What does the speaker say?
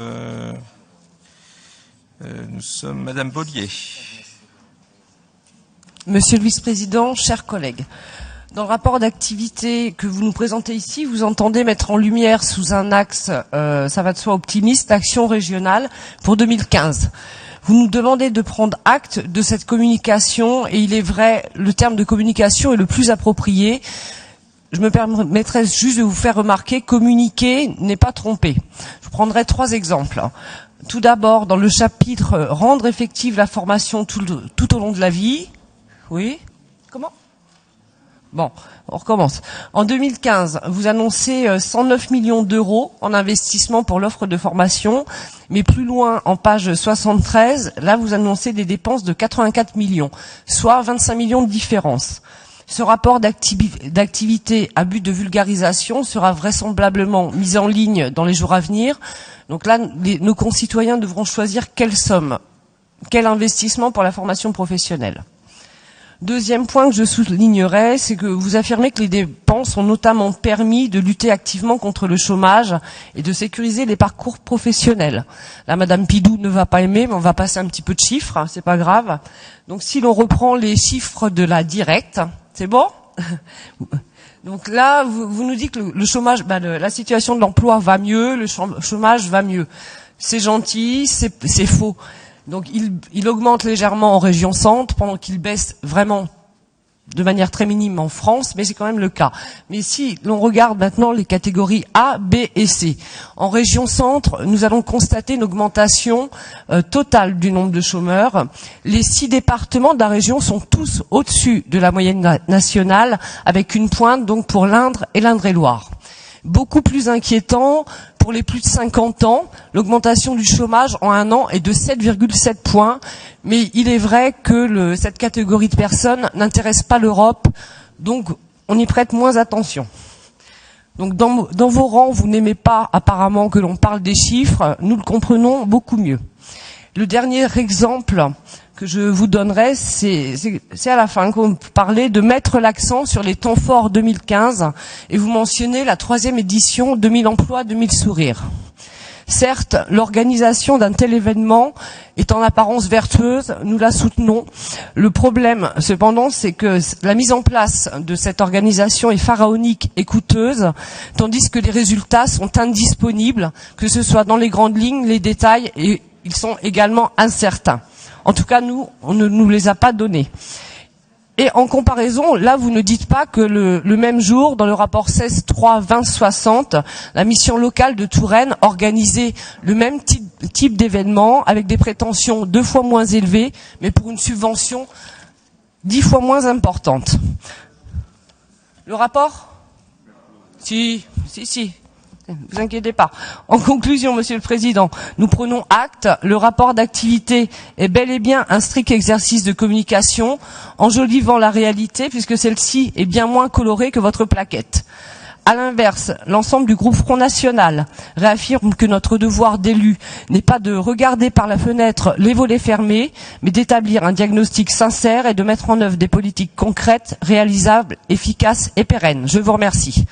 Nous sommes Madame Bollier. Monsieur le vice-président, chers collègues, dans le rapport d'activité que vous nous présentez ici, vous entendez mettre en lumière sous un axe, ça va de soi optimiste, l'action régionale pour 2015. Vous nous demandez de prendre acte de cette communication et il est vrai, le terme de communication est le plus approprié. Je me permettrai juste de vous faire remarquer, communiquer n'est pas tromper. Je prendrai 3 exemples. Tout d'abord, dans le chapitre « Rendre effective la formation tout au long de la vie ». Oui. Comment ? Bon, on recommence. En 2015, vous annoncez 109 millions d'euros en investissement pour l'offre de formation, mais plus loin, en page 73, là, vous annoncez des dépenses de 84 millions, soit 25 millions de différence. Ce rapport d'activité à but de vulgarisation sera vraisemblablement mis en ligne dans les jours à venir. Donc là, nos concitoyens devront choisir quelle somme, quel investissement pour la formation professionnelle. Deuxième point que je soulignerai, c'est que vous affirmez que les dépenses ont notamment permis de lutter activement contre le chômage et de sécuriser les parcours professionnels. Là, Madame Pidou ne va pas aimer, mais on va passer un petit peu de chiffres, hein, c'est pas grave. Donc si l'on reprend les chiffres de la directe, c'est bon ? Donc là, vous nous dites que le chômage, la situation de l'emploi va mieux, le chômage va mieux. C'est gentil, c'est faux. Donc il augmente légèrement en région centre, pendant qu'il baisse vraiment de manière très minime en France, mais c'est quand même le cas. Mais si l'on regarde maintenant les catégories A, B et C, en région centre, nous allons constater une augmentation totale du nombre de chômeurs. Les 6 départements de la région sont tous au-dessus de la moyenne nationale, avec une pointe donc pour l'Indre et l'Indre-et-Loire. Beaucoup plus inquiétant, pour les plus de 50 ans, l'augmentation du chômage en un an est de 7,7 points. Mais il est vrai que cette catégorie de personnes n'intéresse pas l'Europe, donc on y prête moins attention. Donc dans vos rangs, vous n'aimez pas apparemment que l'on parle des chiffres, nous le comprenons beaucoup mieux. Le dernier exemple que je vous donnerai, c'est à la fin qu'on parlait de mettre l'accent sur les temps forts 2015 et vous mentionnez la 3e édition 2000 emplois, 2000 sourires. Certes, l'organisation d'un tel événement est en apparence vertueuse, nous la soutenons. Le problème, cependant, c'est que la mise en place de cette organisation est pharaonique et coûteuse, tandis que les résultats sont indisponibles, que ce soit dans les grandes lignes, les détails, et ils sont également incertains. En tout cas, nous, on ne nous les a pas donnés. Et en comparaison, là, vous ne dites pas que le même jour, dans le rapport 16.3.20.60, la mission locale de Touraine organisait le même type d'événement avec des prétentions 2 fois moins élevées, mais pour une subvention 10 fois moins importante. Le rapport ? Si. Ne vous inquiétez pas. En conclusion, Monsieur le Président, nous prenons acte. Le rapport d'activité est bel et bien un strict exercice de communication, enjolivant la réalité, puisque celle-ci est bien moins colorée que votre plaquette. À l'inverse, l'ensemble du groupe Front National réaffirme que notre devoir d'élu n'est pas de regarder par la fenêtre les volets fermés, mais d'établir un diagnostic sincère et de mettre en œuvre des politiques concrètes, réalisables, efficaces et pérennes. Je vous remercie.